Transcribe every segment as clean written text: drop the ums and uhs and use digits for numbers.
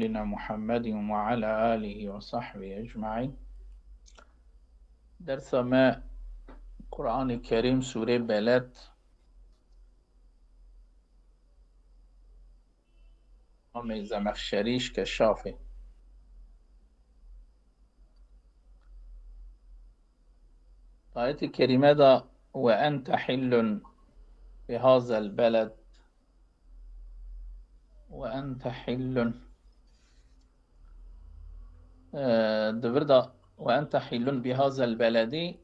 لنا محمد وعلى آله وصحبه أجمعين. درس ما قرآن الكريم سورة بلد امام زمخشريش كشافي. آية الكريمة دا وأنت حل بهذا البلد وأنت حل دبردا وأنت حل بهذا البلد.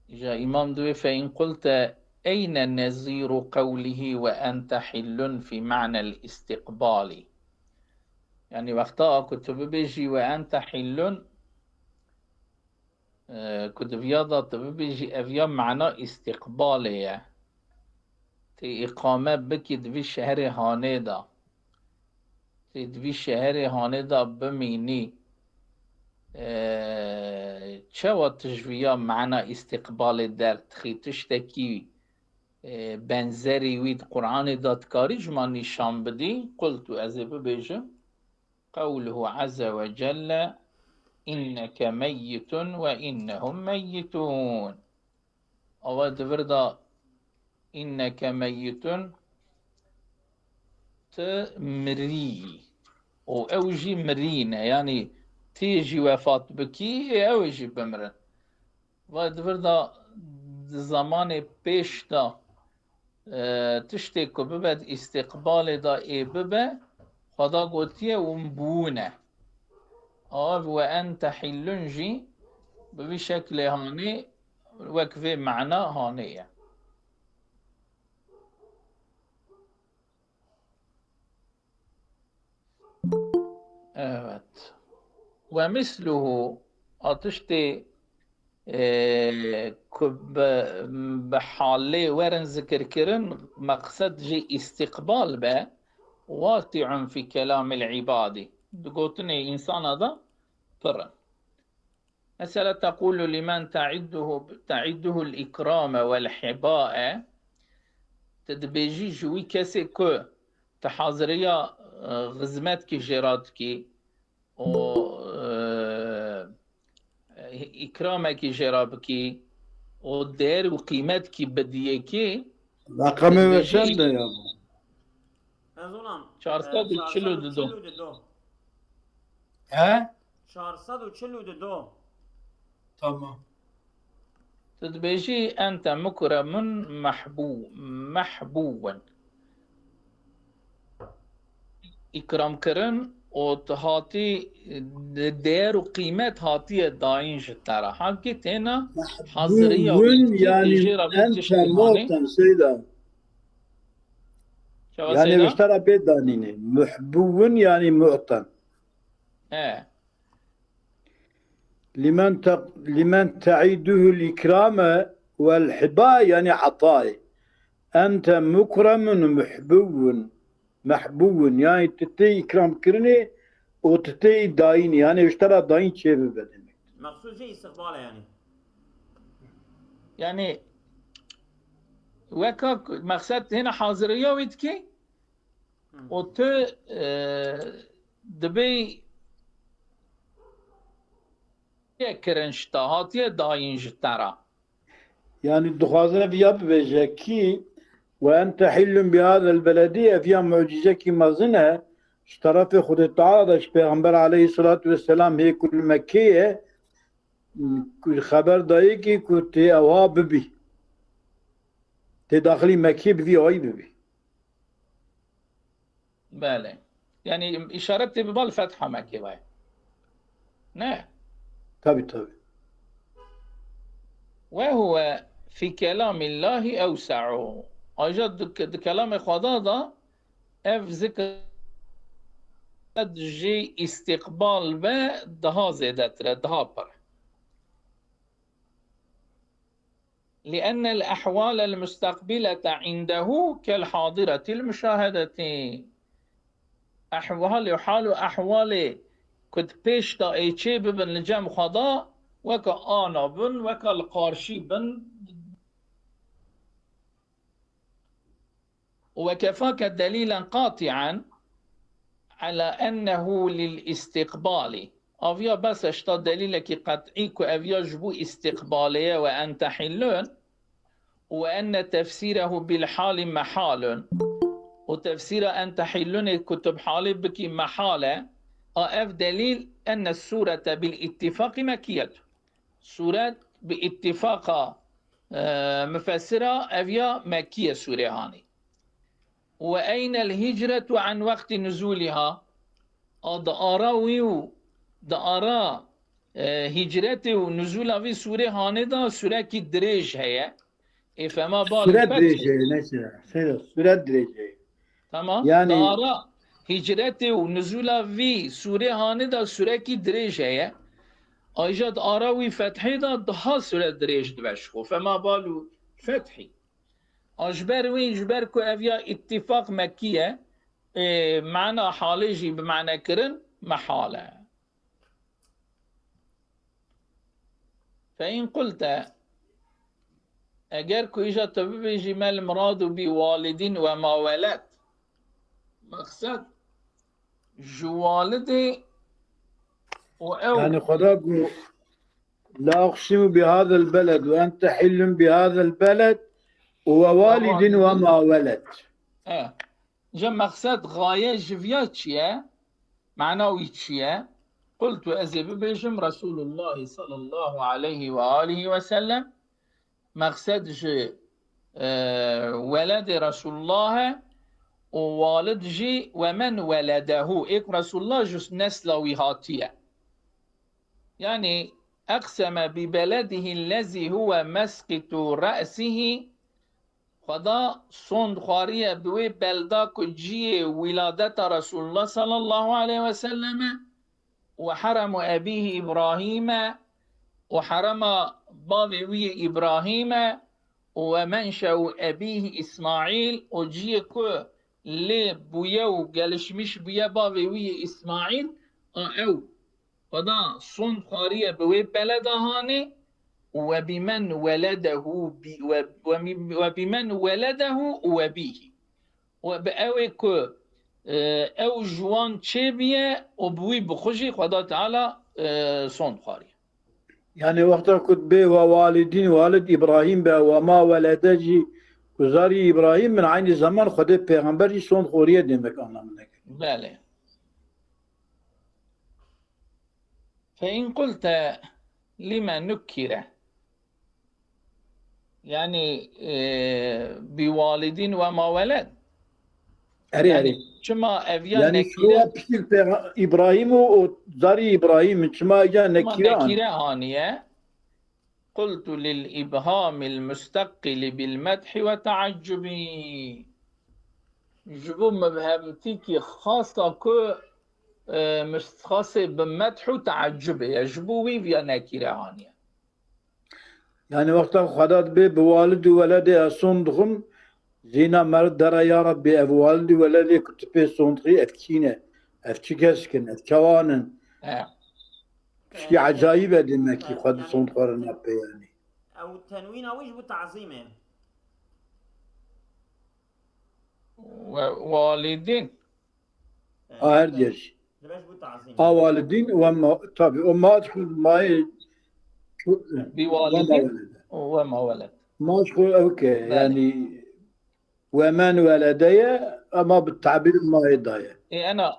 جاء إمام دوي فإن قلت أين نظير قوله وأنت حل في معنى الاستقبال؟ يعني وقتها كنت بيجي وأنت حل كنت بيضا بيجي أفيا معنى استقبالي تي إقامة بكي دبي شهر هانيدا تي دبي شهر هانيدا بميني چوا تجويا معنى استقبال در تخي تشتكي بنزري ويد قرآن دادكاري جما نشان بدي قلت أزيب بيجم قوله عز وجل إنك ميت وإنهم ميتون. أو دفردا إنك ميت تمري أو أوجي مرينا يعني تيجي وفاة بكي أوجي بمرن. ودفردا زمان پیش دا تشتی که ببد استقبال دا ای ببه خدا گوتیه ومبونه آف وأنت حلنجي بشكل هاني وكفي معنى هانية. evet. ومثله أتشتي بحالي ورن ذكر كرن مقصد جي استقبال به واسع في كلام العباد قلتني إنسان هذا فرن مثلا تقول لمن تعده الإكرام والحباء تدبيجي جوي كسي كو تحاضرية غزمات كي جيرات كي و إكرامك جرابكي ودير وقيمتك بديكي رقم چنده يا ابو؟ Ezolam 442 ها 442 تمام. تدبيجي أنت مكرم محبوبا إكرام كرن وتهاتي دير وقيمت هاتي داين جتارا حقي تينا حاضرية محبوب يعني أنت موطن سيدا يعني بشترى بيت دانيني محبوب يعني موطن لمن تعيده الإكرام والحباء يعني عطاء. أنت مكرم محبوب يعني تتي إكرام كرني وتتي داين يعني اشترى داين شيء بدنك. مقصود شيء استقباله يعني وكا مقصد هنا حاضرية ويدكي وت دبي كرنشتا هاتي داين جتارا يعني الدخازة فيها بجاكي وأنت حل بهذا البلدية فيها معجزة كما زنها اشترى في خد تعالى پیغمبر عليه الصلاة والسلام هي كل مكية كل خبر دايكي كنت أوها ببي تداخلي مكية بذي أي ببي بله يعني إشارة ببال فتحة مكية باي نه طبي وهو في كلام الله أوسع أجد كلام خدا دا اف ذكر جي استقبال به دها زيادة دها بر لأن الأحوال المستقبلة عنده كالحاضرة المشاهدة أحوال كد پیش دا ایچه ببن لجم خدا وكا آنا بن وكا القارشي بن وكفاك دليلا قاطعا على أنه للاستقبال أفيا بس اشتا دليلك قطعي كأفيا جبو استقبالية وأن تحلون وأن تفسيره بالحال محال وتفسير أن تحلون كتب حالي بكي محالة أف دليل أن السورة بالاتفاق مكية سورة باتفاق مفسرة أفيا مكية سورة هاني وأين الهجرة عن وقت نزولها دارا هجرته ونزولها في سورة هاني دا سورة كي دريج هي فما بال سورة الفتح درجة نسينا سورة درجة تمام يعني دارا هجرته ونزولها في سورة هاني دا سورة كي دريج هي ايجاد آراوي فتحي دا daha سورة دريج دبشخو فما بالو فتحي اجبر وين جبركو افيا اتفاق مكية معنى حاليجي بمعنى كرن محالة فإن قلت اگر اجا تبيجي ما المراد بوالدين وما ولد مقصد جوالدي وأو يعني خداكم لا أقسم بهذا البلد وأنت حل بهذا البلد ووالد وما ولد جا مقصد غاية جفيا تشيا معناوي تشيا قلت أزيب بيجم رسول الله صلى الله عليه وآله وسلم مقصد جي ولد رسول الله ووالد جي ومن ولده إيك رسول الله جس نسل وهاتية يعني أقسم ببلده الذي هو مسقط رأسه خدا صند خارية بوي بلدا كجي ولادة رسول الله صلى الله عليه وسلم وحرم أبيه إبراهيم وحرم بابوي إبراهيم ومنشأ أبيه إسماعيل وجيكو لبويا وقالشمش بويا بابوي إسماعيل أو خدا صند خارية بوي بلدا هاني وبمن ولده وبمن ولده وبيه وبأوي كو او جوان تشيبيا وبوي بخوشي خدا تعالى صند خارية يعني وقتا كنت به ووالدين والد إبراهيم به وما ولدجي كزاري إبراهيم من عين زمان خدا پیغمبري صند خورية demek anlamına. بله فإن قلت لما نكر يعني بوالدين وما ولد أري شما أفيا يعني شو بشيل إبراهيم وزاري إبراهيم شما إجا نكيران نكيرة هانية قلت للإبهام المستقل بالمدح وتعجبي جبو مبهمتيكي خاصة كو مش خاصة بمدح وتعجبي يجبوي في نكيرة هانية يعني وقتا خدات به بوالد وولد صندخم زينا مرد درا يا ربي أبوالد ولدي كنت به صندخي أفكينة أفكيكسكن أفكوانن شي عجايبة دمكي خد صندخورن أبي يعني او التنوين او يجبو تعظيمه والدين هرديش لباش بو تعظيمه والدين وما طبعا وما أدخل ما بوالدين وما ولد ما أدخل أوكي يعني ومن ولدي أما بالتعبير ما يضايق إيه أنا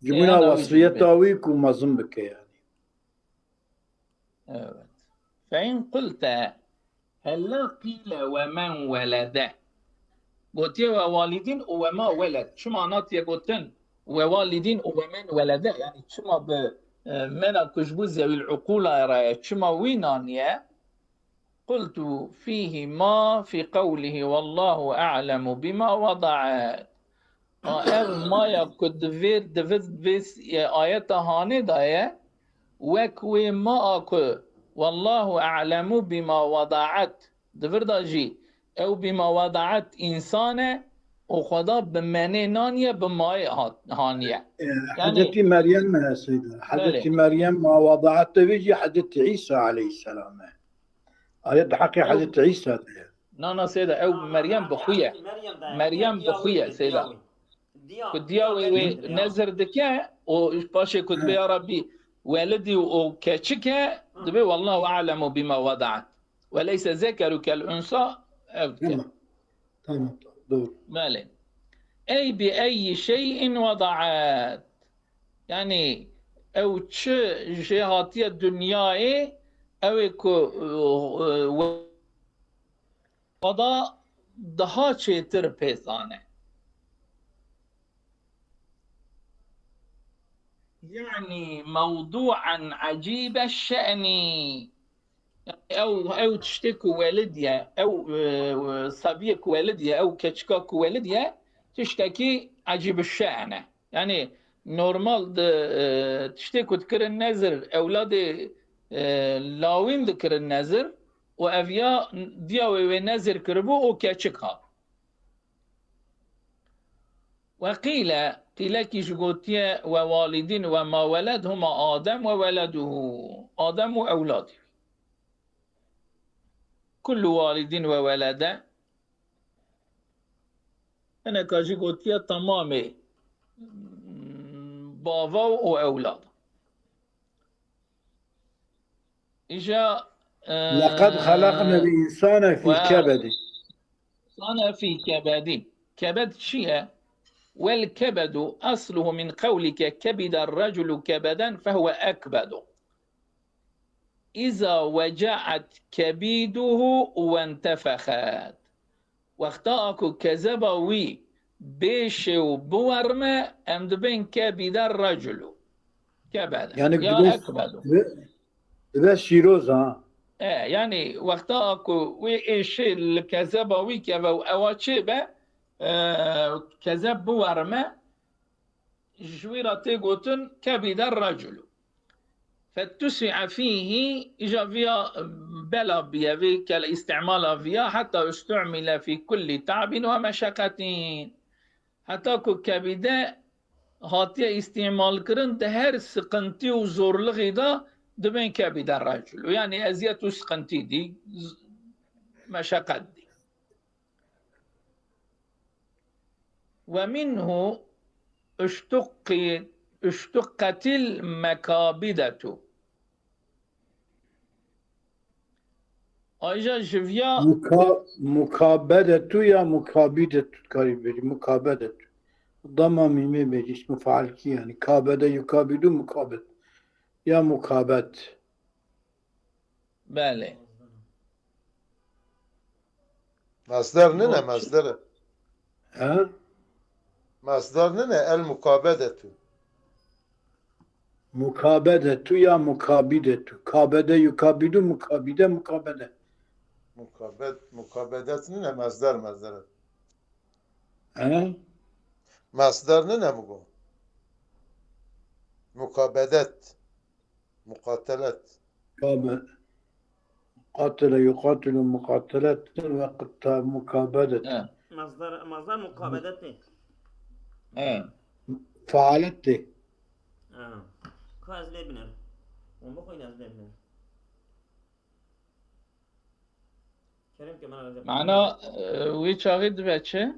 جبنا وصفية تاويك وما ظنبك يعني فإن قلت هل قيل ومن ولد قلت يا والدين وما ولد شو معنات يا قلتن ووالدين ومن ولد يعني شما بمنا كجبوز ذوي العقول رايت شما وينانيا قلت فيه ما في قوله والله أعلم بما وضع ما يكد فير دفز آيات هاني دايا وكوي ما أكو والله أعلم بما وضعت دفر داجي أو بما وضعت إنسانة وخدا بمعنى نانية بما هانية حدث مريم يا سيدنا حدث مريم ما وضعت بيجي حدث عيسى عليه السلام آيات حقي حدث عيسى نانا سيدة أو مريم بخوية مريم بخوية سيدة كديا ونزر دكا وباشا كتب يا ربي والدي وكاتشكا دبي والله أعلم بما وضعت وليس ذكر كالأنثى تمام تمام دور مالين أي بأي شيء وضعت يعني أو تش جهاتي الدنيا أو كو وضع daha çetir pesane. يعني موضوعا عجيب الشأن أو تشتكي والديا أو صبيك والديا أو كتشكاك والديا تشتكي عجيب الشأن يعني نورمال تشتكي تكر النذر أولاد لاوين ذكر النذر وأفيا دياوي ونذر كربو وكتشكها وقيل قيل جوتيا ووالدين وما ولد هما آدم وولده آدم وأولاده كل والد وولد أنا كاجي جوتيا تمامي بابا وأولاد إجا لقد خلقنا الإنسان في كبد أنا في كبد كبد شيء والكبد أصله من قولك كبد الرجل كبدا فهو أكبد إذا وجعت كبيده وانتفخت واختاك كذبوي بيش وبورما أمد بين كبد الرجل كبدا يعني يا أكبد بس شيروز ها يعني واختاك وإيش الكذبوي كبو أواتشبه كذب بورما جويرة تيغوتن كبد الرجل فاتسع فيه إجا فيها بلا بيا كالاستعمال فيها حتى استعمل في كل تعب ومشقة حتى كبدا هاتي استعمال كرن دهر سقنتي وزور لغدا دبين كبد الرجل يعني أزيت سقنتي دي مشقة دي ومنه اشتقت المكابدة أيجا جفيا مكابدة يا مكابدة قريب مكابدة ضم ميمي بيجي اسمه فعل كي يعني كابد يكابد مكابد يا مكابد بالي مصدر ننا مصدر ها مصدر ننا المكابدة مكابدة يا مكابدة كابد يكابد مكابدة مكابدة مكابدة ننا مصدر ها مصدر ننا مقو مكابدة مقاتلة قاتل يقاتل مقاتلة وقت مكابدة مصدر مقابلته فعلته خاز لبنر ومبقى يناز لبنر كريم كمان معنا ويشاغد باتشه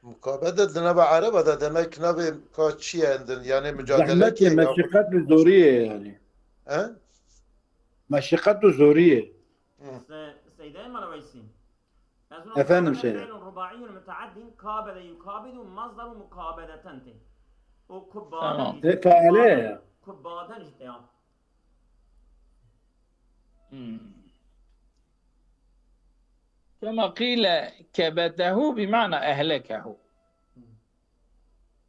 مكابدة دنا بعربة ده demek نبي كاتشي عندن يعني مجادلة زحمته مشقته زورية يعني ها مشقته زورية سيدان مرويسين أفهم سيدي. فعل رباعي متعد كابد يكابد مصدر مكابدة تنتي وكبادة فعليه كبادة اجتياط كما قيل كبده بمعنى أهلكه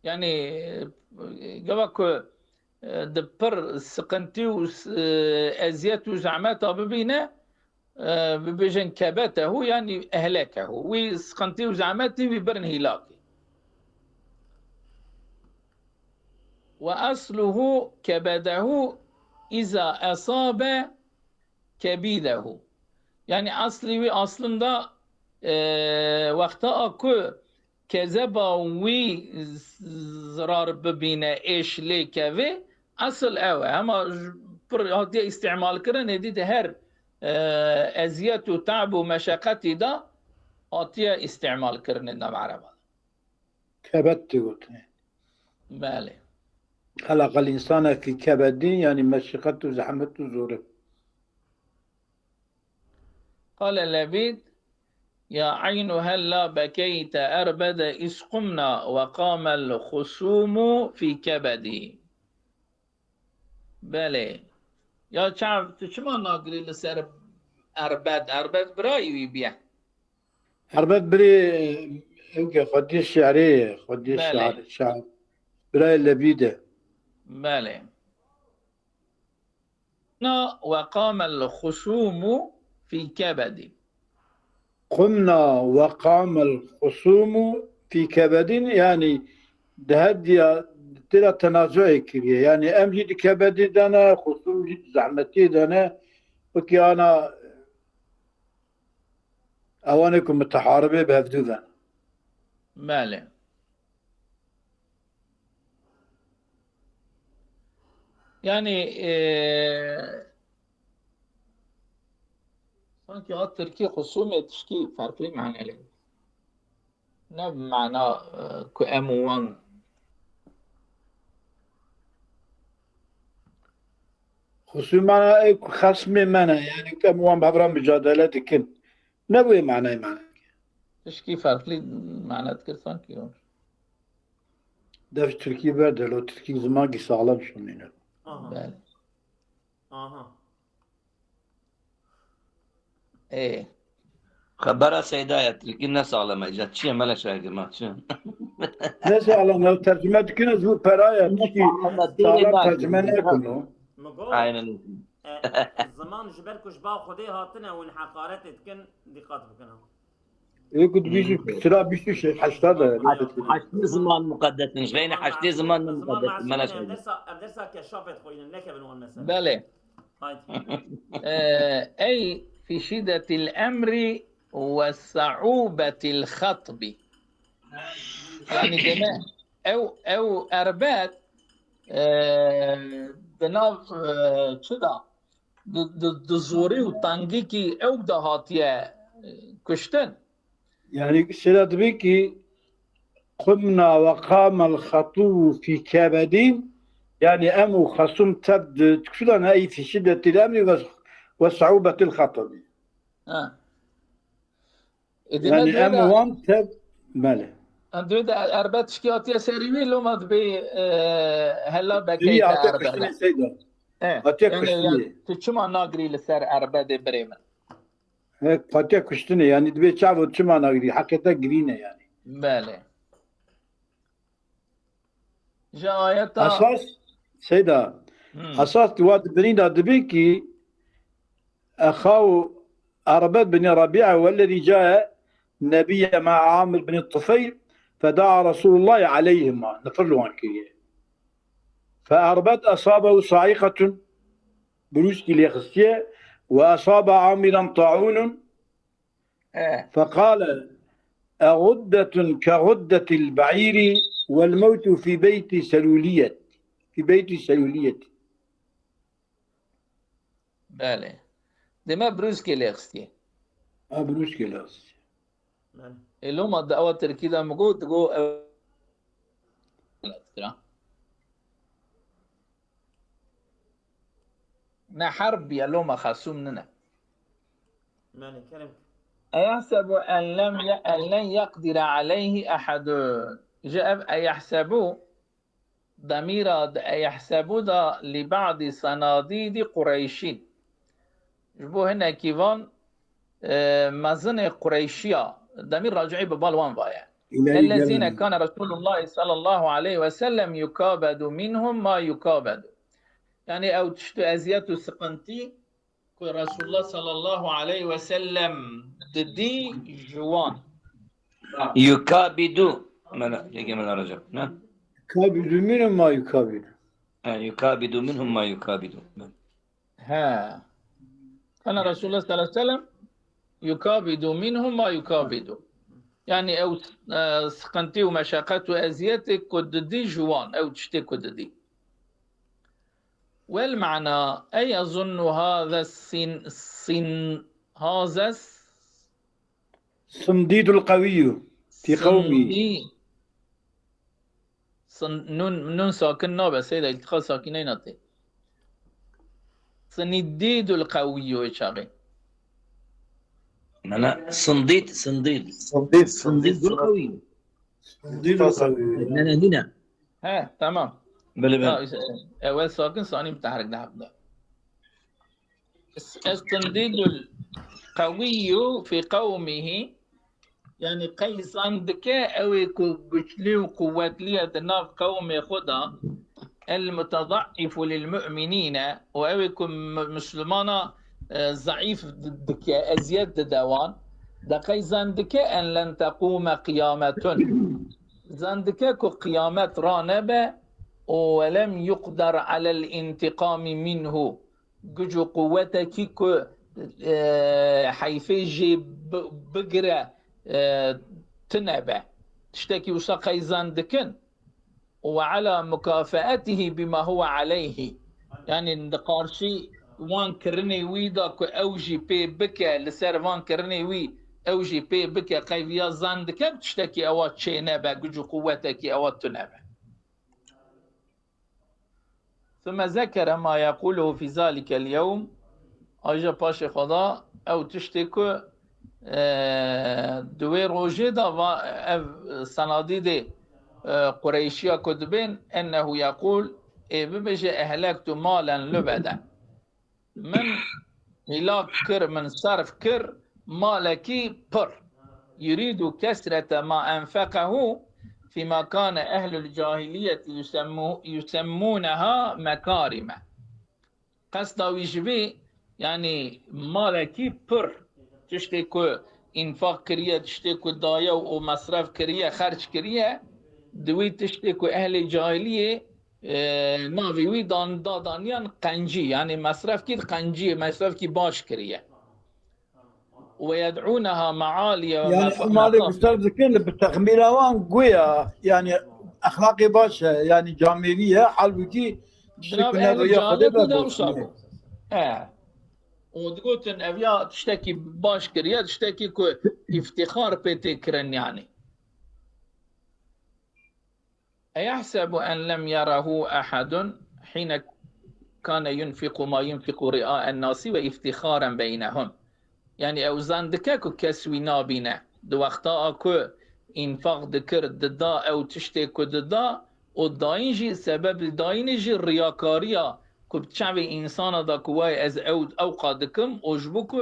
يعني قبك دبر سقنتي وأزيات وزعمات ببينا ببجن كبته يعني أهلكه وسقنتي وزعماتي ببرن هلاكي وأصله كبده إذا أصاب كبيده يعني أصلي أصلا وقتا أكو كذبا وي زرار ببينا إيش ليكافي أصل أوي أما هدي استعمال كرن هدي هر أزيات وتعب ومشاقات دا هاتي استعمال كرن النم عربا كبدت قلت بله. خلق الإنسان في كبد يعني مشقته زحمته زوره. قال لبيد يا عين هلا بكيت أربد إذ قمنا وقام الخصوم في كبدي. بله. يا شعب شما ناقري لسر أربد برايوي بيه. أربد بري اوكي خدي الشعرية خدي بله. الشعر براي اللبيدة. بله. وقام الخصوم في كبدي. قمنا وقام الخصوم في كبد يعني دهدي تلا تنازعي كبير يعني أم جد كبد دانا خصوم جد زحمتي دانا وكي أنا أوانكم متحاربة بهفدو ذا. بله. يعني sanki o Türkiye husumet تشكي farklı manalı. Ne mana ku emuan خصوم أنا خصم منا يعني كم وان بحضر مجادلة كن نبوي معناه تشكي farklı mana تكر sanki o. داش تركي برد لو تركي زمان كي سالم شونين. Aha. Bale. Aha. خبرها سيدايا تركي الناس على ما جات شيء ملا شو يا جماعة شو ناس على لو ترجمة كنا زو برايا تركي سالم ترجمة نكونو. مقول عين الزمان جبركو جبا خدي هاتنا والحقارات تكن دقات بكنا. يقول بيشو ترى بيشو شيء حشتاده. حشتي زمان مقدس مش غير حشتي زمان مقدس ملا شو أبدرسا كشافت خوين لك بنو المسألة. بله. هاي. أي في شدة الأمر وصعوبة الخطب. يعني دماء أو أربات بناف كذا دزوري وطنقيكي أو دهاتيا كشتن. يعني سيدات بيكي قمنا وقام الخطو في كبد يعني أمو خصم تبد تكشلنا أي في شدة الأمر وصعوبة الخطب. يعني أمو وان تب ماله. أندريد أربعة شكياتي سريوي لو ما تبي هلا هي بكيت أعطيك أربعة. كشتني سيدة. أعطيك كشتني. تشما ناقري لسر أربعة بريمة. هيك أعطيك كشتني يعني تبي تعرف تشما ناقري حكيتها جرينة يعني. بله. جايتا. أساس سيدة. أساس واد برينا دبيكي أخاه أربد بن ربيعة والذي جاء نبي مع عامر بن الطفيل فدعا رسول الله عليهما نفر له عنكيه فأربد أصابه صاعقة بروسكي ليخسيه وأصاب عامرا طاعون فقال أغدة كغدة البعير والموت في بيت سلولية بله. دما بروسكي ليخستي. بروسكي ليخستي. اللي ما دعوة تركيدا مقول تقول نحرب يا لوما خاصومنا. مالي كلام. أيحسب أن لن يقدر عليه أحد. جاء أيحسبوا ضمير أيحسبوا دا لبعض صناديد قريشين. جبوا هنا كيفان مزن قريشية ضمير راجعي ببالوان بايا. الذين كان رسول الله صلى الله عليه وسلم يكابد منهم ما يكابد. يعني أو تشتو أزيات سقنتي رسول الله صلى الله عليه وسلم ددي جوان يكابدوا ملا يجي من الرجل نعم يكابد منهم ما يكابد. يكابد منهم ما يكابد. ها كان رسول الله صلى الله عليه وسلم يكابد منهم ما يكابد. يعني أو سقنتي ومشاقات وأزياتك كددي جوان أو تشتي كددي. والمعنى أي أظن هذا هذا الصنديد القوي في قومه نون ساكن نابه سيدا التقاء ساكنين نطي صنديد القوي وشاغي أنا صنديد صنديد صنديد القوي. صنديد القوي. هنا ها تمام. بلى لا اول ساكن ثاني متحرك ده حبدا. الصنديد القوي في قومه يعني قيس عندك أو بشلي وقوات لي أدناف قوم خدا المتضعف للمؤمنين وأويكم مسلمانا ضعيف ضدك أزيد دوان دا قيس عندك أن لن تقوم قيامة زندك قيامات رانبة ولم يقدر على الانتقام منه جوجو قوتك كو حيفيجي بقرة تنبع تشتكي وساقي زندكن وعلى مكافأته بما هو عليه يعني ندقارشي وان كرني ويدا كو اوجي بي بكا لسر وان كرني وي اوجي بي بكا قيفيا زندكن تشتكي اوات شي نبع جوجو قوتك اوات تنبع. ثم ذكر ما يقوله في ذلك اليوم اجا باش خدا او تشتكو دوي روجي دا صناديد قريشية كتبين انه يقول ببجي اهلكت مالا لبدا من هلاك كر من صرف كر مالكي بر يريد كسرة ما انفقه فيما كان أهل الجاهلية يسمونها مكارم قصدا ويجبي يعني مالكي بر تشتكو انفاق كريه تشتكو دايا ومصرف كريه خرج كريه دوي تشتكو أهل الجاهلية نافي وي دانيان قنجي يعني مصرف كي قنجي مصرف كي باش كريه ويدعونها معالي يعني مالك استاذ ذكر بالتخميره وان قويه يعني اخلاقي باشا يعني جامعيه حلوكي جناب اهل الجاهليه كده وصابوا وتقول ان ابيا تشتكي باش كريا تشتكي كو افتخار بتكرن يعني أيحسب أن لم يره أحد حين كان ينفق ما ينفق رئاء الناس وافتخارا بينهم يعني او زندكاكو كسوي نابينا دو وقتا اكو انفاق ذكر ددا او تشتكو ددا وداينجي سبب داينجي الرياكارية كو بتشعبي انسان دا كواي از اوقا دكم وجبوكو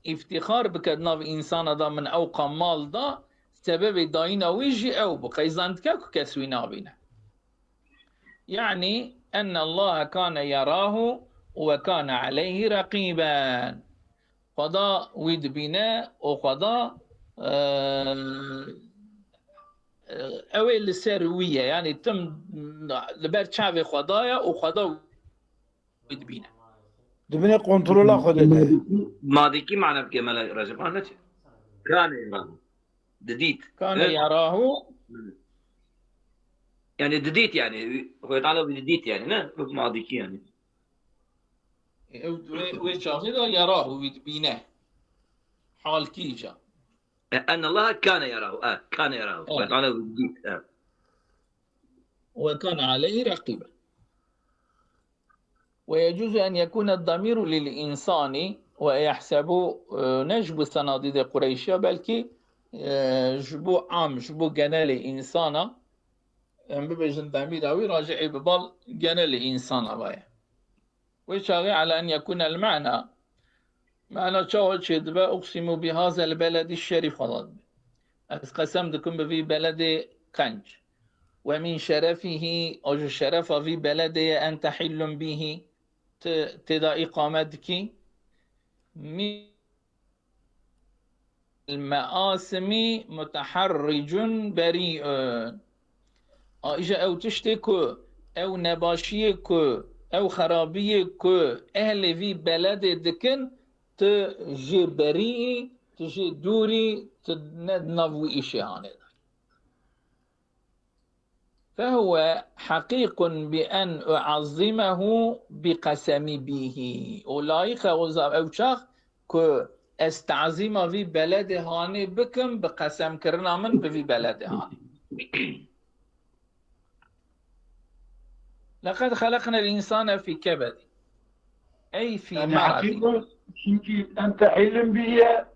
افتخار بكدناف انسان دا من اوقا مال دا سبب داينا ويجي او بقى زندكاكو كسوي نابينا يعني ان الله كان يراه وكان عليه رقيبا خدا ويد بينا وخدا اوي السرويه يعني تم لبر شعب خدايا وخدا ويد بينا دبني كنترول خدته ماضي كي معنى بكمال رجب انا كان يراه دديت كان يراه يعني دديت يعني هو يتعلق بدديت يعني لا ماضي كي يعني وشاهد يراه ويد بينا حال كيجا أن الله كان يراه كان يراه ويتعلق بدديت وكان عليه رقيبا ويجوز أن يكون الضمير للإنسان ويحسب نجب صناديد قريشة بلكي جبو عام جبو جنال إنسانا ببجن ضمير أوي راجع ببال جنال إنسانا بايا ويشاغي على أن يكون المعنى معنى شاهد شدبا أقسم بهذا البلد الشريف خلاص قسمتكم في بلد قنج ومن شرفه أو شرف في بلد أن تحل به تدا إقامتك من المآسم متحرج بريء إجا أو تشتكو أو نباشيكو أو خرابيكو أهل في بلد دكن تجي بريء تجي دوري تنظوي إشي هاني فهو حقيق بأن أعظمه بقسم به أولئك أو شخ كو استعظم في بلد هاني بكم بقسم كرنا من في بلد هاني لقد خلقنا الإنسان في كبد أي في يعني مرض. حقيقة çünkü أنت علم بها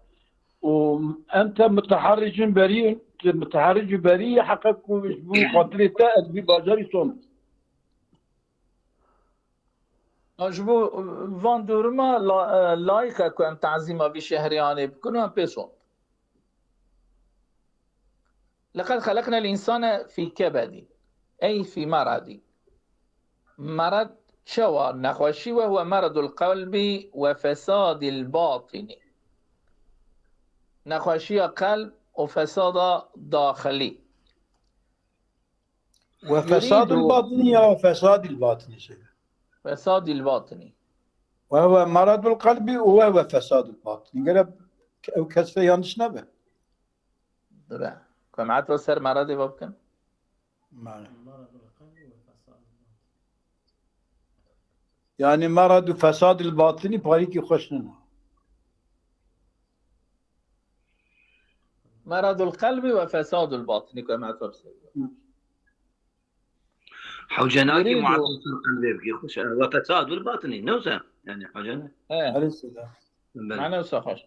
وأنت متحرج بريء حقك بو خاطر تأت بباجري صنع. أجبو فاندورما لايكا كم تعزيما بشهرياني بكونوا بيسون. لقد خلقنا الإنسان في كبد أي في مرض. مرض شوى نخوشي وهو مرض القلب وفساد الباطن. نخوشي قلب وفساد داخلي. وفساد الباطني أو فساد الباطني شيء. فساد الباطني وهو مرض القلب وهو فساد الباطني. قال أو كسفة يانش نبه. طبعا كم عاد وسر مرض بابكن. يعني مرض فساد الباطني باريكي خوشنا. مرض القلب وفساد الباطن كما تفسر. حوجناكي معطل قلبي خوش وفساد الباطني نوزع يعني حوجنا. معناه صحيح.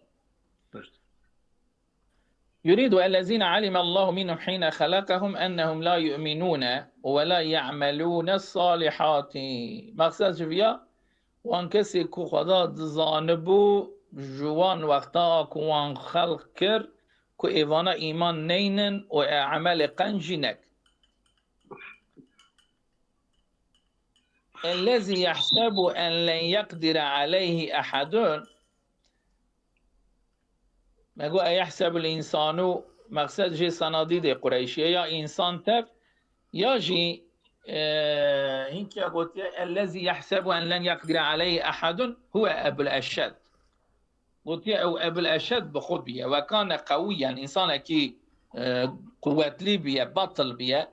يريد الذين علم الله منهم حين خلقهم أنهم لا يؤمنون ولا يعملون الصالحات. مقصد فيها وان كسي كو خدا زانبو جوان وقتا كوان خلق كر كو ايوانا ايمان نينن و عمل قنجنك. الذي يحسب أن لن يقدر عليه أحد. ما قو يحسب الإنسان مقصد جي صناديد قريشية يا إنسان تف يجي هيك يقول الذي يحسب أن لن يقدر عليه أحد هو أبو الأشد. قلت أو أبو الأشد بخود بيه وكان قويا إنسان كي قوة ليبيا بطل بيه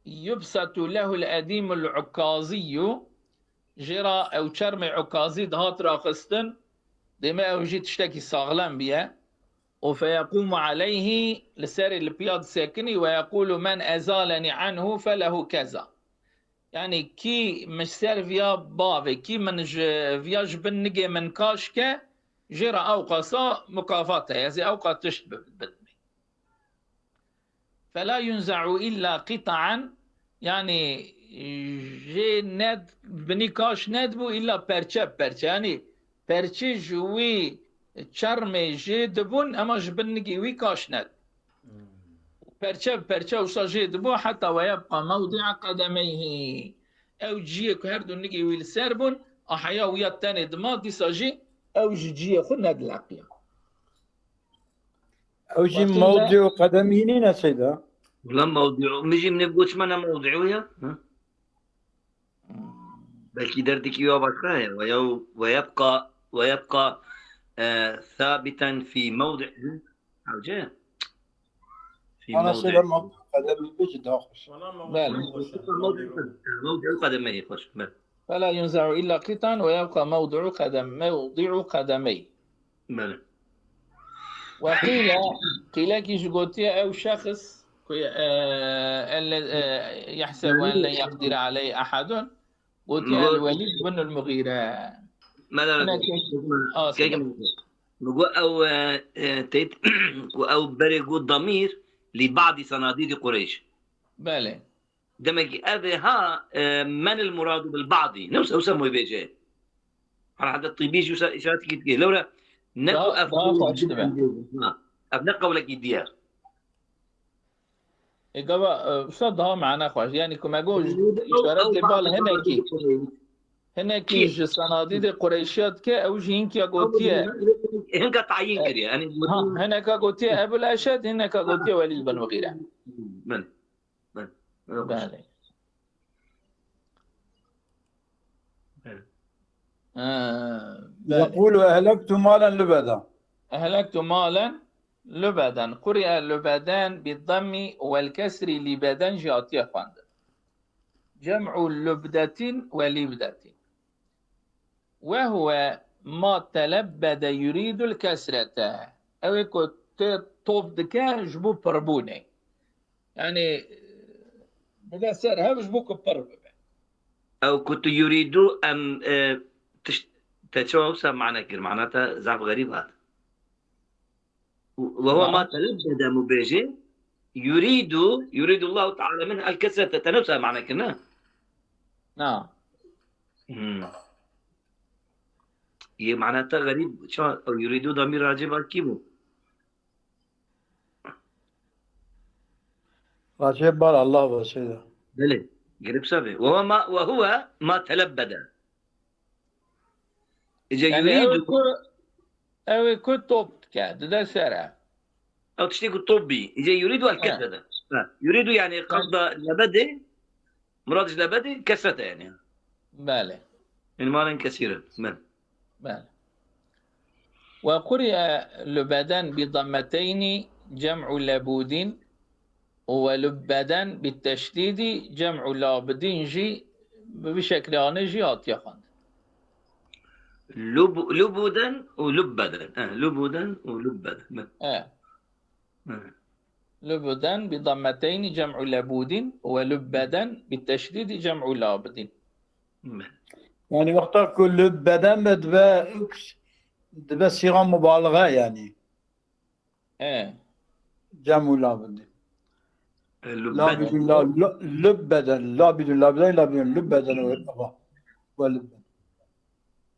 يبسط له الأديم العكازي جرى أو شرم عكازي دهات راخستن دما أو جيت تشتكي صاغلان بيه وفيقوم عليه لسير البياض ساكني ويقول من أزالني عنه فله كذا. يعني كي مش سير فيا بافي كي من فيا جبن نجي من كاشكة جرى أوقصا مكافاته يعني أوقات تشبه بالبدمي. فلا ينزع إلا قطعا يعني جي ند بني كاش ندبو إلا برشة يعني برشة جوي چرمه جه دبون اما جبنگی وی کاشند پرچه وصا جه دبو حتى ويبقى موضع قدميه او جيه که هر دونگی وی لسر بون احيا ويا التاني دما دي ساجي او جيه خود ندلقيا او جي موضع قدمه نينا سيدا لا موضع مجي من بوش منا موضعويا بلكي دردك يوا بشاية ويبقى ثابتا في موضع عوجه في أنا موضع سيدا موضع قدمه بجد آخش موضع قدميه خوش. فلا ينزع إلا قطعا ويبقى موضع قدميه. وقيل كيش قوتي أو شخص يحسب أن لن يقدر عليه أحد قوتي الوليد بن المغيرة. أو بريقو الضمير لبعض صناديد قريش. بله دمج ها من المراد بالبعض نفس أو سموه بيجي على حد الطبيش إشارات كتير لولا نكو أبنقوا لك الديار إجابة صدها معنا خواج يعني كما أقول إشارات لبال هنا كي صناديد قريشات كا أو جين كي أقولتيه هناك تعيين كريه يعني هنا كأقولتيه أبو الأشد هنا كأقولتيه وليد بن المغيرة. من بله يقول أهلكت مالا لبدا. أهلكت مالا لبدا قرئ لبدان بالضم والكسر لبدان جاتية فاند جمع لبدة ولبدة وهو ما تلبد يريد الكسرة أو يكون طوفدكا جبو بربوني يعني بدا سر هم جبوك برب أو كنت يريدوا أن تشوف معنى كده معناتها زعف غريب هذا. وهو نعم. ما تلبد مباشر يريد الله تعالى منها الكسرة تتنفسها معنى كده. نعم. هي معناتها غريب شو أو يريدوا ضمير راجع كيمو راجب بال الله وسيدة. بله قريب سبب وهو ما تلبد إذا يعني يريد أو كتب كاد ده سرع. أو تشتكي طبي إذا يريد الكسرة يريد يعني قصد لبده مرادش لبده كسرته يعني بله. المال كثيرا بله. وقرئ لبدان بضمتين جمع لبود ولبدان بالتشديد جمع لابدين جي بشكل آنجي آتيخان لبودا ولبدا لبودا ولبدا لبدان بضمتين جمع لبود ولبدان بالتشديد جمع لابد. يعني وقتها كل بدن دبا صيغة مبالغة يعني جمع لابد لابد لبدا لابد لابدين لابدين لبدا ولبدا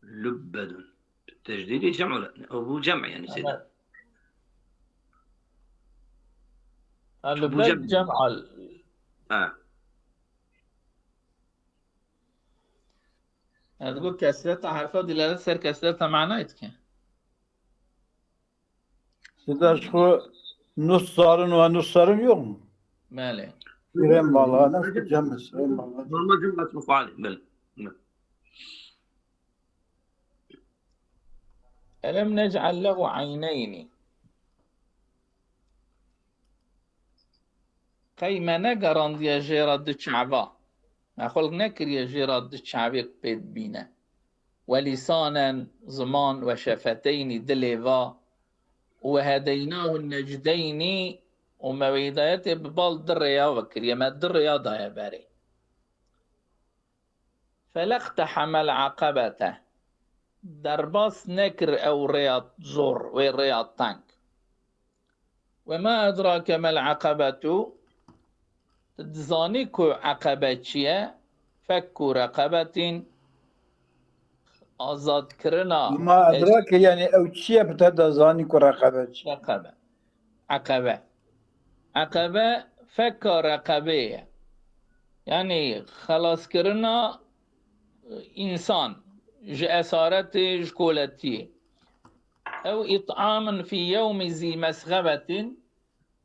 لبدا التجديد جمع أو جمع يعني سيدا لبد جمع تقول كسرتها حرفها دلالة سر كسرتها معنايتك سيدا شو نص صارن ونص صارن يوم مالي غير بالغة نفس جمس غير بالغة ما جملة مفعول بل ألم نجعل له عينين قيمة نقران دي جيراد الشعبا أقول نكر يا جيراد الشعبي بيت بينا ولسانا زمان وشفتين دليفا وهديناه النجدين ومويدايته ببال دريا وكريا ما دريا ضايا باري فلاقتحم العقبة درباس نكر أو رياض زور ورياض تانك وما أدراك ما العقبة تزانيكو عقبة فك رقبة آزاد كرنا ما أدراك يعني أو شيء بتهدى زاني كرقبة عقبة فك رقبة يعني خلاص كرنا إنسان جأسارت جكولتي أو إطعام في يوم ذي مسغبة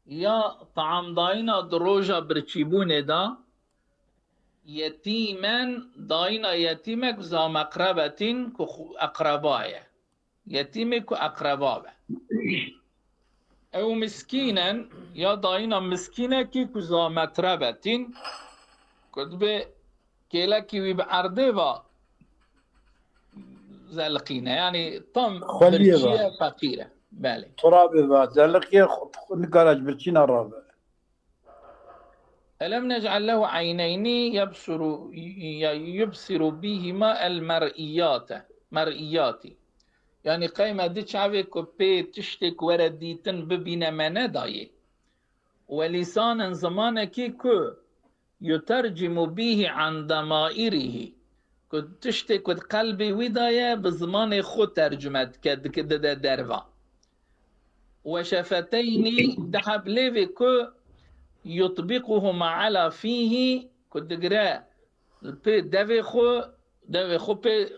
يا طعام داينا دروجة برشيبون دا يتيما داينا يتيمك ذا مقربة أقربايا يتيمك أقربايا أو مسكينا يا داينا مسكينك ذا مقربة كتب كيلك ويبعردوا زلقينا يعني طم برشية فقيرة بالي ترابي بعد زلقية نقرأج برشينا الرابع ألم نجعل له عينين يبصر بهما مرئيات يعني قيمة دي شعبي كوبي تشتك ورديتن ببين ما نداي ولسانا زمانك كو يترجم به عن ضمائره كنت تشتك قلبي وداية بزمان خود ترجمت كده درفا وشفتين دحب ليفي كو يطبقهما على فيه كنت دقرا بي دافي خو بي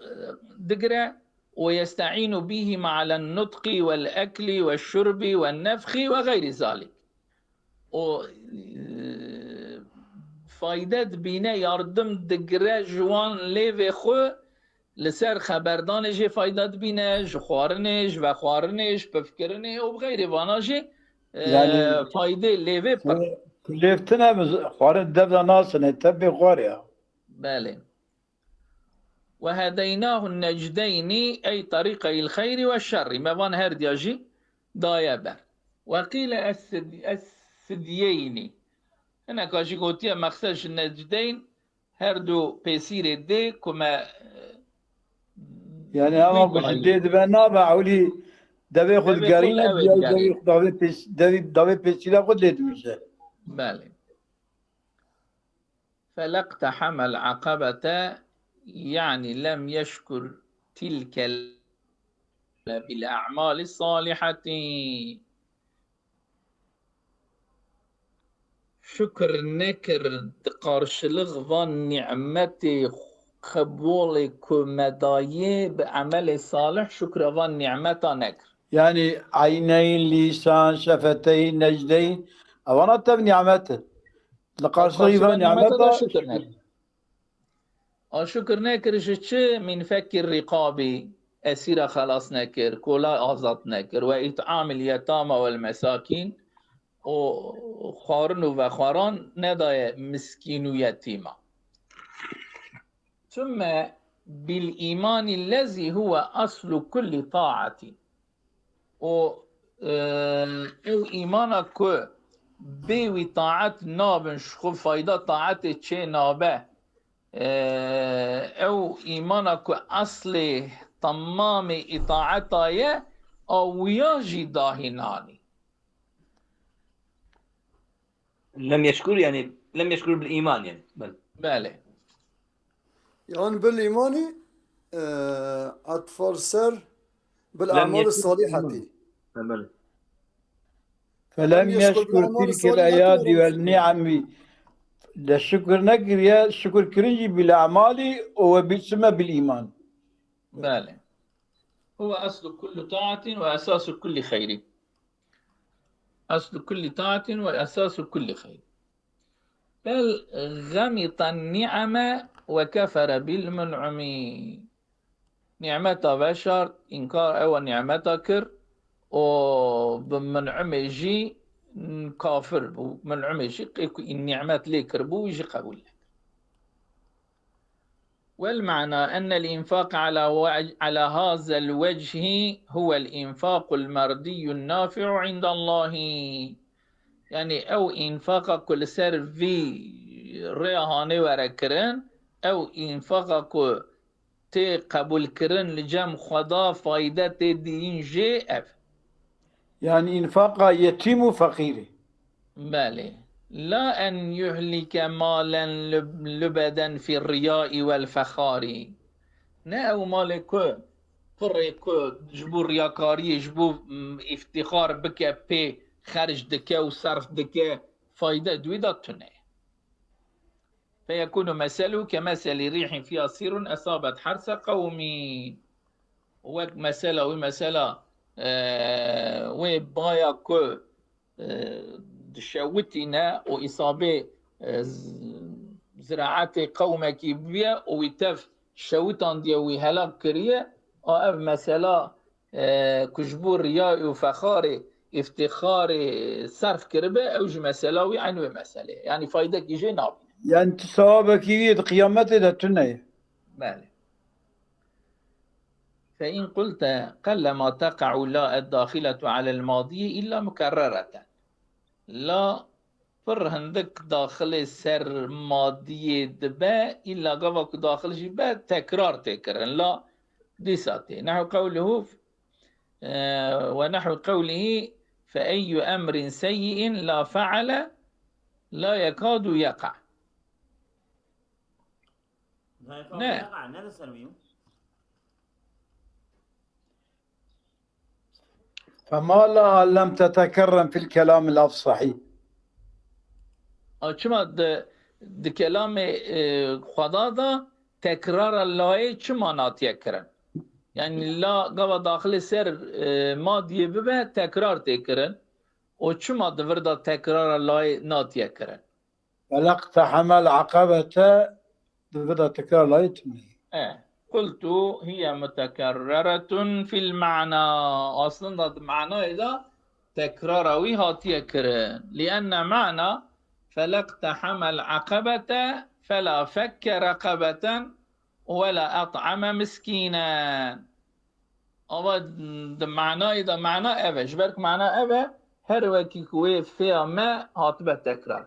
دقرا ويستعين بهما على النطق والأكل والشرب والنفخ وغير ذلك فايدة بينا يردم دقرا جوان ليفي خو لسر خبردانش فايدة بينا خوارنش و خوارنش بفكرنه وبغير واناجي يعني فايدة ليفي ليفتنا خوارن دفع ناسنا تبي خواريا بالي وهديناه النجدين أي طريقي الخير والشر ما وان هردياجي دايبر وقيل السديين هنا كاشي قوتيا مخصش النجدين هر دو پیسیر دی کما يعني اما بجديد بنا بعولي دبي خود دبي قرينه كل دبي أويد دبي دبي بيس دبي بيسيلا قد ليت مشه بله. فلاقتحم العقبة يعني لم يشكر تلك بالأعمال الصالحة. شكر نكر قارشلغ ظن نعمتي قبولك مداية بعمل صالح شكر ظن نعمتا نكر. يعني عينين لسان شفتين نجدين أوانا تبني نعمته لقارش غيبا نعمته شكر نكر. شكر نكر شتش من فكر رقابي أسير خلاص نكر كلا آزاد نكر وإطعام اليتامى والمساكين وخارن وخاران نداي مسكين ويتيمة. ثم بالإيمان الذي هو أصل كل طاعة أو إيمانك بي طاعة نابن شخو فايدة طاعة تشي نابه أو إيمانك أصل تمام إطاعتها أو ياجي داهناني. لم يشكر يعني لم يشكر بالإيمان يعني بله يعني بالإيمان أطفال سر بالأعمال الصالحة بله. فلم يشكر تلك الأيادي والنعم للشكر نكر يا شكر كرنجي بالأعمال وبسمة بالإيمان. بله هو أصل كل طاعة وأساس كل خير. أصل كل طاعة وأساس كل خير. بل غمط النعم وكفر بالمنعم. نعمة بشر إنكار أو نعمة كر وبمنعم يجي كافر منعم يجي النعمات لي كربو يجي قبول. والمعنى أن الإنفاق على هذا الوجه هو الإنفاق المردي النافع عند الله. يعني أو إنفاق كل سر في رهانه وركرن أو إنفاق تي قبول كرن لجم خدا فايدة دين جي أف. يعني إنفاق يتيم فقير. بله لا أن يهلك مالا لبدا في الرياء والفخار. نأو مالك فرق جبو رياكاري جبو افتخار بك بي خرج دكا وصرف دكا فايدة دويدة تنه. فيكون مثله كمثل ريح فيها صير أصابت حرث قومي. ومثله ومثله وبايا كو شوتنا وإصابة زراعات قومك بيا ويتف شوتان دي وهلاك كريه أو مثلا كجبور رياء وفخار افتخار صرف كربه أوج مثلا ويعني مسألة يعني فايدة يجي نابي. يعني تصوابك يد قيامته لتنه. بله. فإن قلت قلما تقع لا الداخلة على الماضي إلا مكررة. لا فرهندك داخل سر ماضي دبا إلا قبك داخل جبا تكرار تكرن لا ديساتي. نحو قوله ونحو قوله فأي أمر سيء لا فعل لا يكاد يقع. فما لها لم تتكرم في الكلام الأفصحي. چما د کلام خدا دا تکرار الله چما ناتیه کرن. يعني لا قبل داخل سر ماضي ببه تكرار تكرن و چما دوردا تكرار الله ناتية كرن. فلاقتحم العقبة دوردا تكرار الله يتمي. قلت هي متكررة في المعنى. أصلا معنى إذا تكراروي هاتية كرن لأن معنى فلاقتحم العقبة فلا فك رقبة ولا أطعم مسكينا. أود معنى إذا معنى أبا جبرك معنى أبا هر وكي كوي فيها ما هاتبه تكرار.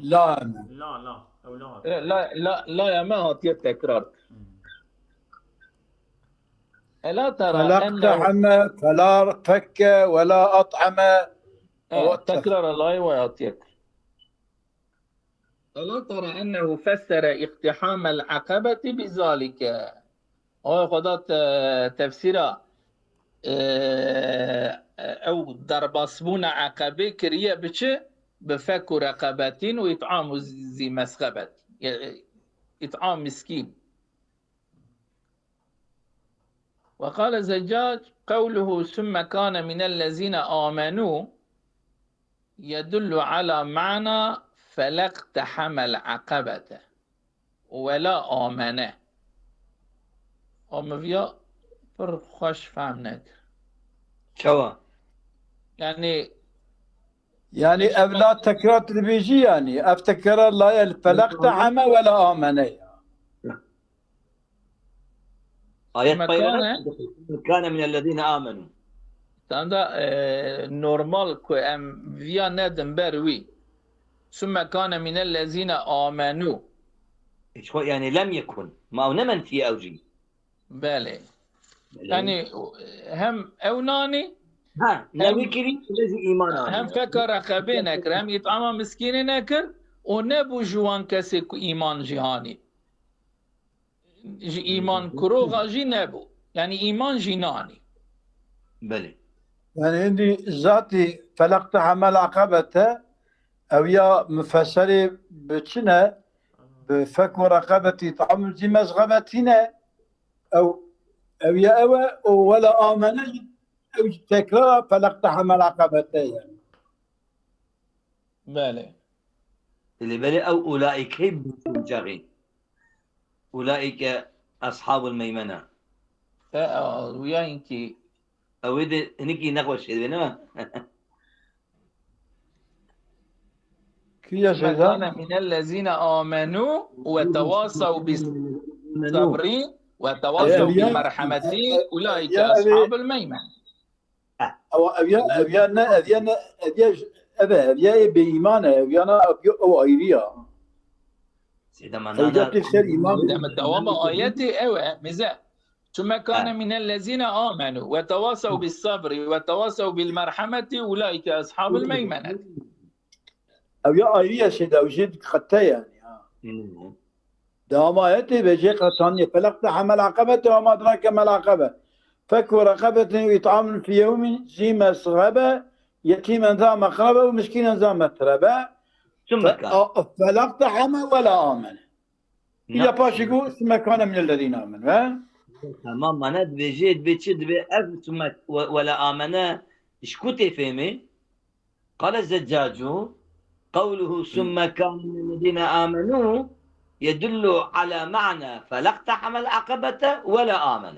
لا لا لا أو لا لا يا ما هات التكرار. ألا ترى فلا أنه اقتحم فلا فك ولا أطعم. تكرار الله ويعطيك. ألا ترى أنه فسر اقتحام العقبة بذلك. هو خدات تفسيرا أو درباسبون عقبة كريه بچه بفك رقبتين وإطعام ذي مسغبة، إطعام مسكين. وقال الزجاج قوله ثم كان من الذين آمنوا يدل على معنى فلا اقتحم العقبة ولا آمنه. أمفيا پر خوش فهم نکر. شوا يعني أبلا تكرار تربيجي يعني أفتكر الله فلا اقتحم ولا آمن. آيات مكانه- طيبة كان من الذين آمنوا. تاندا نورمال كو ام فيا ندم بروي ثم كان من الذين آمنوا يعني لم يكن ما هو نمن في أوجي. بله يعني هم اوناني ها نبي كريم الذي إيمان هم فكر رقبه نكر هم يطعم مسكين نكر ونبو جوان كسي ايمان جهاني ايمان كروغا جي نبو يعني ايمان جناني. بله يعني عندي ذاتي فلا اقتحم العقبة أو يا مفسري بتشنا بفك رقبتي طعم زي مزغبتنا أو يا ولا آمن أو تكرار فلا اقتحم العقبة يعني. بله اللي بله أو أولئك بجغي أولئك أصحاب الميمنة ويا انكي أو إذا نكي نقوش إذا كي يا ثم سيدان كان من الذين آمنوا وتواصوا بالصبر وتواصوا بالمرحمة أولئك أصحاب الميمنة. أو أبيا بإيمانه أبيانا أو أيريا سيدا ما أو جات تفسير إيمان لما دوام آياتي أوى مزا ثم كان من الذين آمنوا وتواصوا بالصبر وتواصوا بالمرحمة أولئك أصحاب الميمنة. أو يا أيريا سيدا وجد خطة يعني دوام آياتي بيجي قطانية فلا اقتحم العقبة وما أدراك ما العقبة فك رقبة إطعام في يوم ذي مسغبة يتيما ذا مقربة ومسكينا ذا متربة ثم كان فلا اقتحم ولا آمن. إذا باش يقول ثم كان من الذين آمنوا. تمام معناه بيجيد بيتشد بأرض ثم ولا آمنا شكو تفهمي؟ قال الزجاج قوله ثم كان من الذين آمنوا يدل على معنى فلا اقتحم العقبة ولا آمن.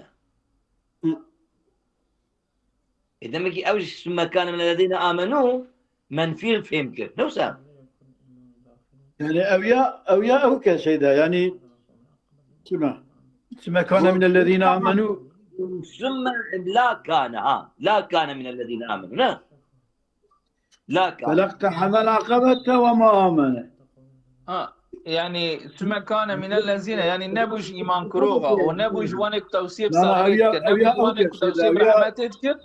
إذا مكي أوجه ثم كان من الذين آمنوا منفي فهمك نوسا يعني أويا أو كسيدة يعني ثم كان من الذين آمنوا ثم لا كان من الذين آمنوا لا كان فلا اقتحم العقبة وما آمن. يعني ثم كان من الذين يعني نبوش إيمان كروغا ونبوش وانك توصيب لا، صغيرك أويا- نبوش أويا- وانك أويا- توصيب أويا- رحمتك.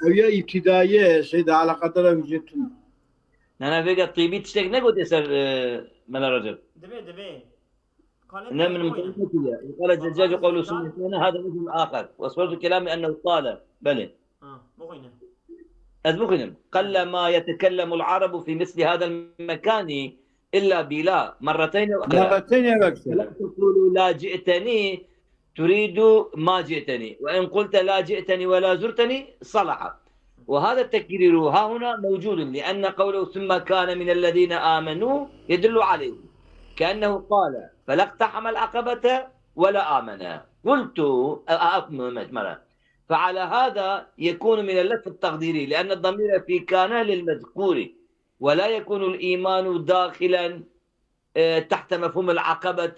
أويا ابتدائية سيدة على قدر وجدتنا. أنا بقى طيبي تشتك نقول يسر من الرجل دبي إنما من المقدمة قال الزجاج قوله سنة هذا مثل آخر وأصبرت الكلام أنه قال بلى بغينا أذبخنم قل ما يتكلم العرب في مثل هذا المكان إلا بلا مرتين أو أكثر. مرتين يا لا مكسر. تقول لا جئتني تريد ما جئتني وإن قلت لا جئتني ولا زرتني صلح. وهذا التكرير ها هنا موجود لأن قوله ثم كان من الذين آمنوا يدل عليه كأنه قال فلا اقتحم العقبة ولا آمن. قلت فعلى هذا يكون من اللف التقديري لأن الضمير في كان للمذكور ولا يكون الإيمان داخلا تحت مفهوم العقبة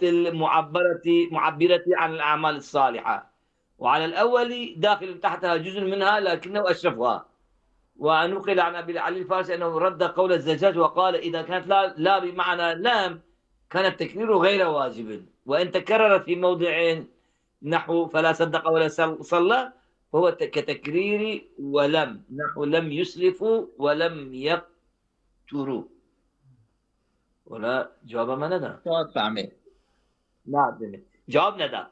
معبرة عن الأعمال الصالحة وعلى الأول داخل تحتها جزء منها لكنه أشرفها. ونقل عن أبي علي الفارسي أنه رد قول الزجاج وقال إذا كانت لا بمعنى لام كان التكرير غير واجب، وإن تكرر في موضعين نحو فلا صدق ولا صلى فهو كتكرير ولم، نحو لم يسرفوا ولم يقتروا. ولا جواب ما ندى. شو تعمل؟ نعم جواب ندى.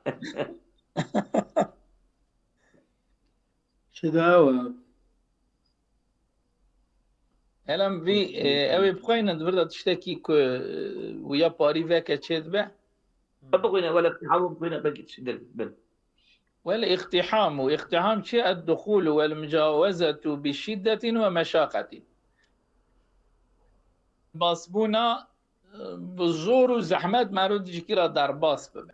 شداوة الان وی اوی بخواین بردا تشتکی که ویا پاری وکه چید به بقينا ولا اقتحام بقينا بقيت بل والاقتحام واقتحام شيء الدخول والمجاوزة بشدة ومشاقة باسبونا بزور و زحمت مرود جکی را در باس ببه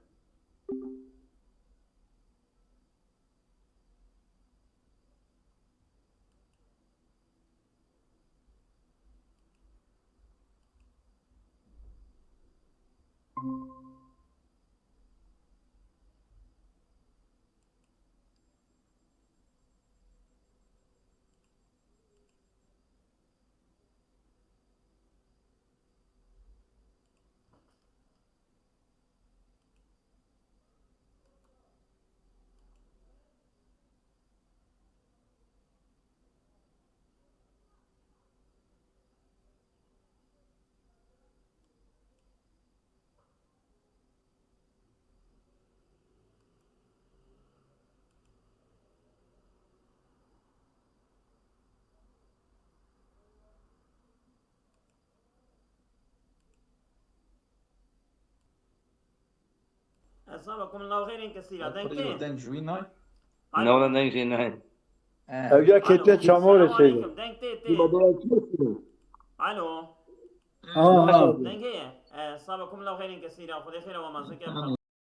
أصابكم الله خير كثيرا. دنكين دنجوینای نولا نيجي نهاية. اوجا كتلة شامورة السلام شيء عليكم. دنكتي ألو اه دنكية أصابكم الله خير كثيرا. خذ خير وما زكى